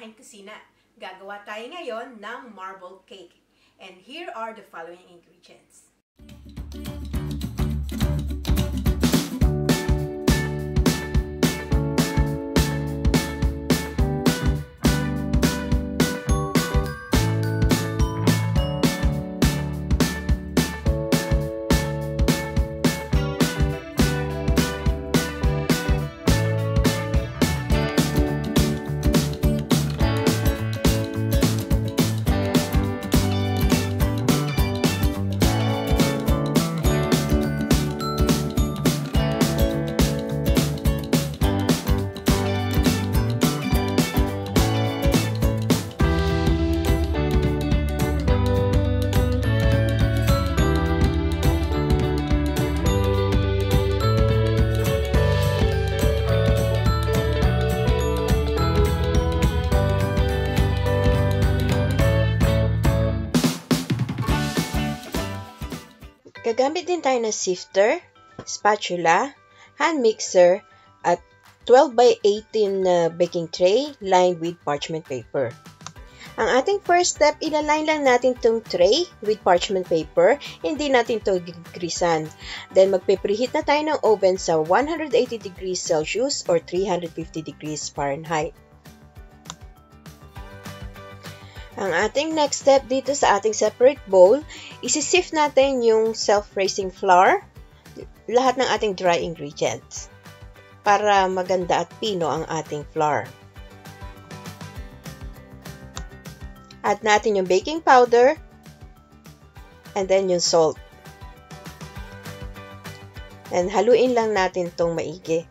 gawaing kusina. Gagawa tayo ngayon ng marble cake. And here are the following ingredients. Gagamit din tayo ng sifter, spatula, hand mixer, at 12 by 18 na baking tray lined with parchment paper. Ang ating first step, ilaline lang natin itong tray with parchment paper. Hindi natin ito gigrisan. Then magpe-preheat na tayo ng oven sa 180 degrees Celsius or 350 degrees Fahrenheit. Ang ating next step dito sa ating separate bowl, isi-sift natin yung self-raising flour, lahat ng ating dry ingredients, para maganda at pino ang ating flour. Add natin yung baking powder, and then yung salt. And haluin lang natin itong maigi.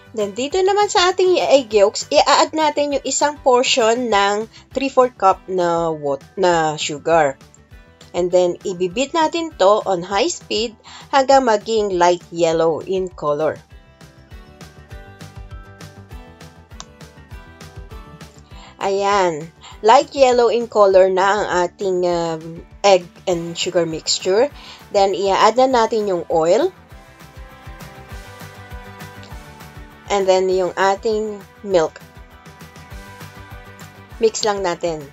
Then, dito naman sa ating egg yolks, i-add natin yung isang portion ng 3/4 cup na sugar. And then, ibibit natin to on high speed hanggang maging light yellow in color. Ayan, light yellow in color na ang ating egg and sugar mixture. Then, i-add na natin yung oil. And then, yung ating milk. Mix lang natin.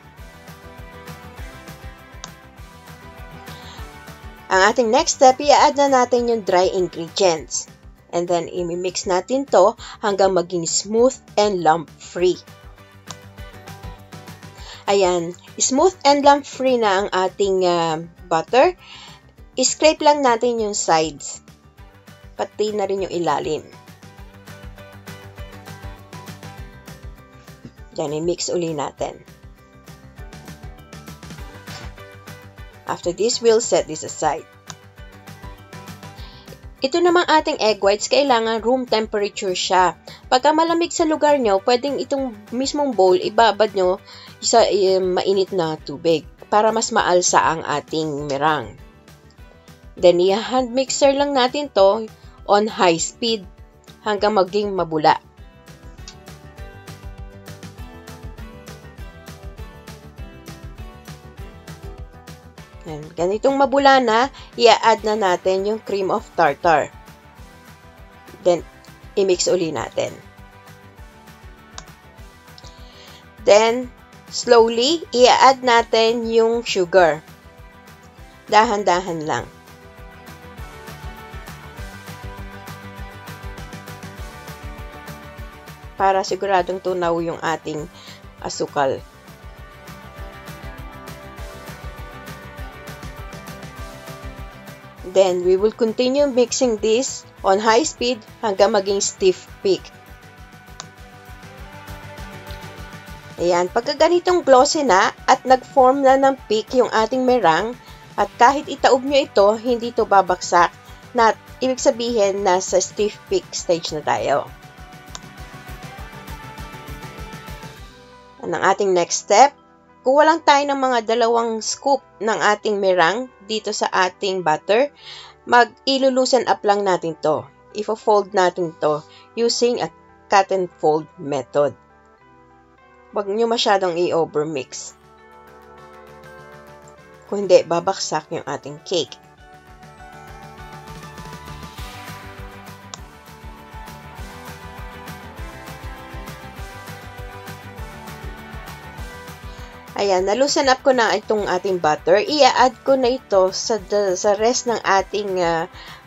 Ang ating next step, i-add na natin yung dry ingredients. And then, i-mix natin to hanggang maging smooth and lump-free. Ayan, smooth and lump-free na ang ating butter. I-scrape lang natin yung sides. Pati na rin yung ilalim. Diyan, i-mix uli natin. After this, we'll set this aside. Ito namang ating egg whites, kailangan room temperature siya. Pagka malamig sa lugar nyo, pwedeng itong mismong bowl, ibabad nyo sa mainit na tubig para mas maalsa ang ating meringue. Then, i-hand mixer lang natin to on high speed hanggang maging mabula. Yan. Ganitong mabula na, i-add na natin yung cream of tartar. Then, i-mix uli natin. Then, slowly, i-add natin yung sugar. Dahan-dahan lang. Para siguradong tunaw yung ating asukal. Then, we will continue mixing this on high speed hanggang maging stiff peak. Ayan, pagka ganitong glossy na at nag-form na ng peak yung ating meringue, at kahit itaob nyo ito, hindi ito babaksak, na ibig sabihin nasa stiff peak stage na tayo. Ang ating next step, kuha lang tayo ng mga 2 scoop ng ating meringue dito sa ating butter. Ilulusen up lang natin to. Ifo-fold natin to using a cut and fold method. Huwag nyo masyadong i-overmix. Kung hindi, babaksak yung ating cake. Ayan, nalusan up ko na itong ating butter. I-add ko na ito sa rest ng ating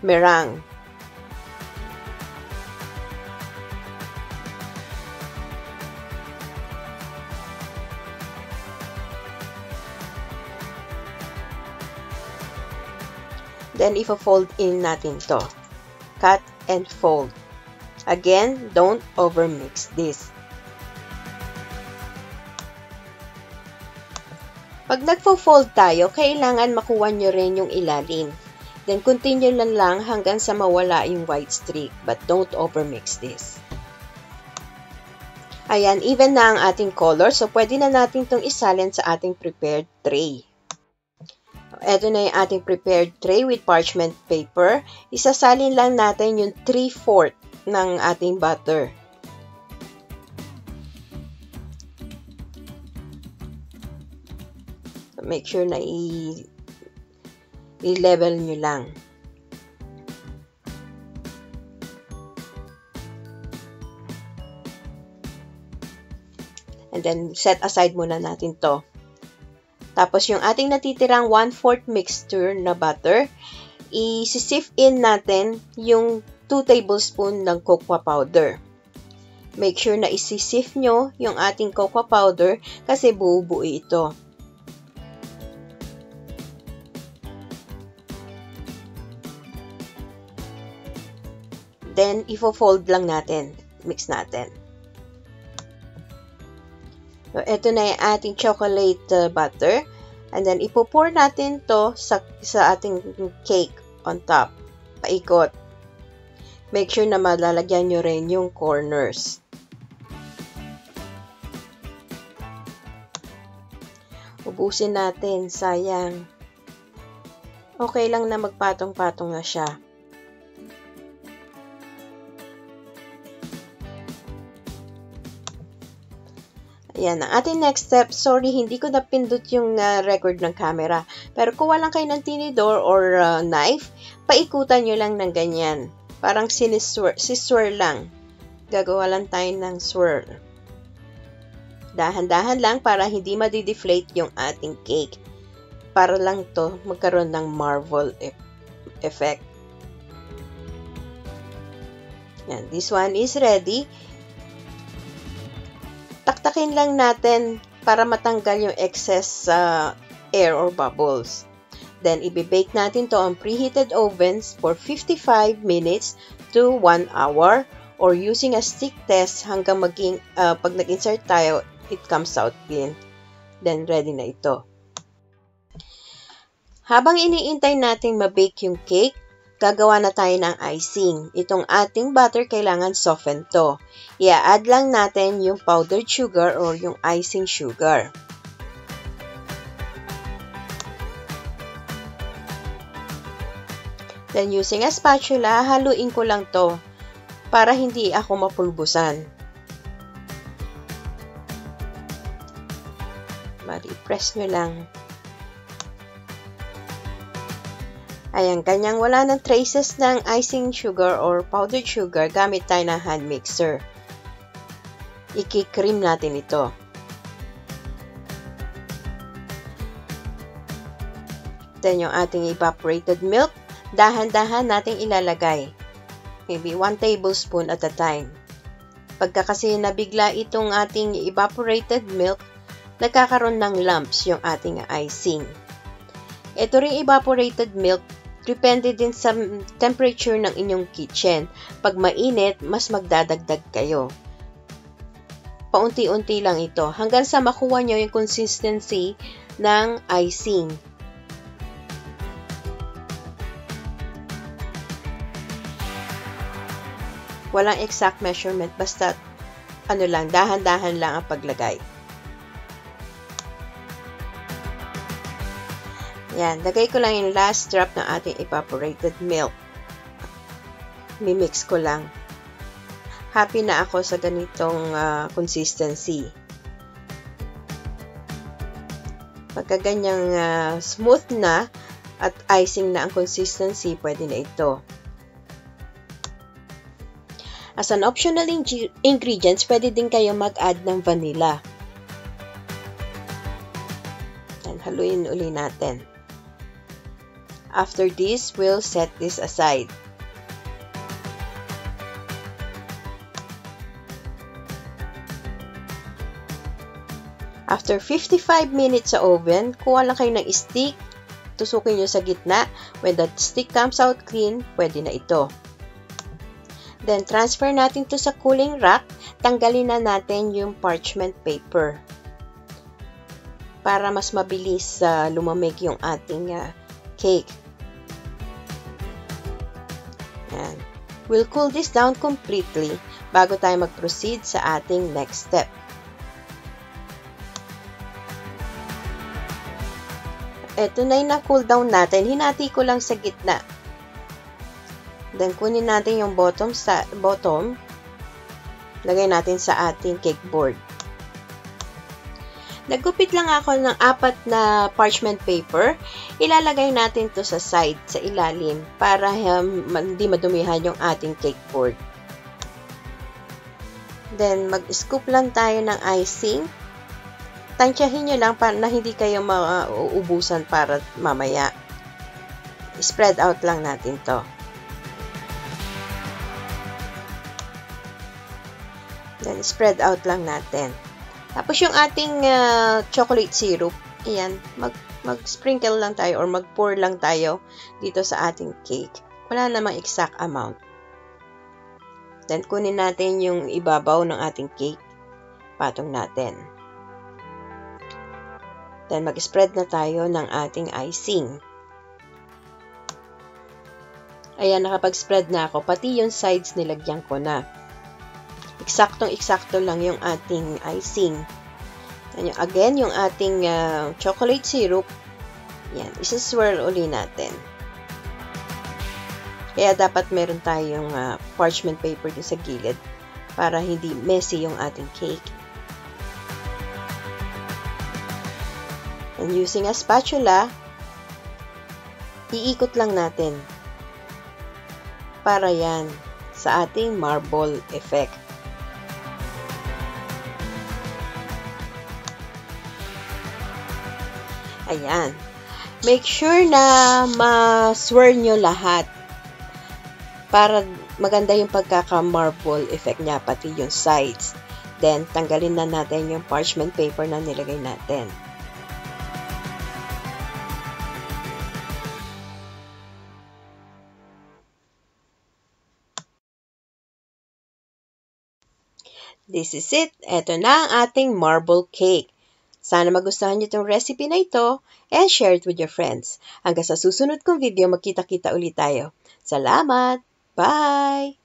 meringue. Then, ifo-fold in natin to. Cut and fold. Again, don't overmix this. Pag nagfo-fold tayo, kailangan makuha nyo rin yung ilalim. Then, continue lang hanggang sa mawala yung white streak. But don't overmix this. Ayan, even na ang ating color. So, pwede na natin itong isalin sa ating prepared tray. Ito na yung ating prepared tray with parchment paper. Isasalin lang natin yung 3/4 ng ating butter. Make sure na i-level nyo lang. And then, set aside muna natin to. Tapos, yung ating natitirang 1/4 mixture na butter, i-sift in natin yung 2 tablespoon ng cocoa powder. Make sure na isi-sift nyo yung ating cocoa powder kasi buo-buo ito. Then, ifo-fold lang natin. Mix natin. So, ito na yung ating chocolate butter. And then, ipo-pour natin to sa ating cake on top. Paikot. Make sure na malalagyan nyo rin yung corners. Ubusin natin. Sayang. Okay lang na magpatong-patong na siya. Ayan, ang ating next step. Sorry, hindi ko napindot yung record ng camera. Pero kuha lang kayo ng tinidor or knife, paikutan nyo lang ng ganyan. Parang si-swirl lang. Gagawa lang tayo ng swirl. Dahan-dahan lang para hindi madi-deflate yung ating cake. Para lang to magkaroon ng marble effect. Yan, this one is ready. Taktakin lang natin para matanggal yung excess air or bubbles. Then, i-bake natin to on preheated ovens for 55 minutes to 1 hour or using a stick test hanggang pag nag-insert tayo, it comes out clean. Then, ready na ito. Habang iniintay natin ma-bake yung cake, gagawa na tayo ng icing. Itong ating butter, kailangan soften to. I-add lang natin yung powdered sugar or yung icing sugar. Then, using a spatula, haluin ko lang to para hindi ako mapulbusan. Press nyo lang. Ayan, kanyang wala ng traces ng icing sugar or powdered sugar gamit tayo ng hand mixer. I-cream natin ito. Then, yung ating evaporated milk, dahan-dahan nating ilalagay. Maybe 1 tablespoon at a time. Pagka kasi nabigla itong ating evaporated milk, nagkakaroon ng lumps yung ating icing. Ito ring evaporated milk, depende din sa temperature ng inyong kitchen. Pag mainit, mas magdadagdag kayo. Paunti-unti lang ito hanggang sa makuha nyo yung consistency ng icing. Walang exact measurement, basta dahan-dahan lang ang paglagay. Yan, lagay ko lang yung last drop ng ating evaporated milk. Mimix ko lang. Happy na ako sa ganitong consistency. Pagka ganyang smooth na at icing na ang consistency, pwede na ito. As an optional ingredients, pwede din kayo mag-add ng vanilla. Then, haluin uli natin. After this, we'll set this aside. After 55 minutes sa oven, kuha lang kayo ng stick, tusukin nyo sa gitna. When that stick comes out clean, pwede na ito. Then, transfer natin to sa cooling rack. Tanggalin na natin yung parchment paper para mas mabilis lumamig yung ating cake. Yan. We'll cool this down completely bago tayo mag-proceed sa ating next step. Ito na yung na-cool down natin. Hinati ko lang sa gitna. Then, kunin natin yung bottom. Lagay natin sa ating cake board. Nagupit lang ako ng 4 na parchment paper. Ilalagay natin to sa side, sa ilalim, para hindi madumihan yung ating cake board. Then, mag-scoop lang tayo ng icing. Tansyahin nyo lang para na hindi kayo mauubusan para mamaya. Spread out lang natin to. Then, spread out lang natin. Tapos yung ating chocolate syrup, ayan, mag-sprinkle lang tayo or mag-pour lang tayo dito sa ating cake. Wala namang exact amount. Then, kunin natin yung ibabaw ng ating cake. Patong natin. Then, mag-spread na tayo ng ating icing. Ayan, nakapag-spread na ako. Pati yung sides nilagyan ko na. Eksaktong-eksakto lang yung ating icing. Again, yung ating chocolate syrup. Yan, isa-swirl uli natin. Kaya dapat meron tayong parchment paper din sa gilid para hindi messy yung ating cake. And using a spatula, iikot lang natin para yan sa ating marble effect. Ayan. Make sure na ma-swirl nyo lahat para maganda yung pagkaka-marble effect niya, pati yung sides. Then, tanggalin na natin yung parchment paper na nilagay natin. This is it. Ito na ang ating marble cake. Sana magustuhan niyo itong recipe na ito and share it with your friends. Hanggang sa susunod kong video, magkita-kita ulit tayo. Salamat! Bye!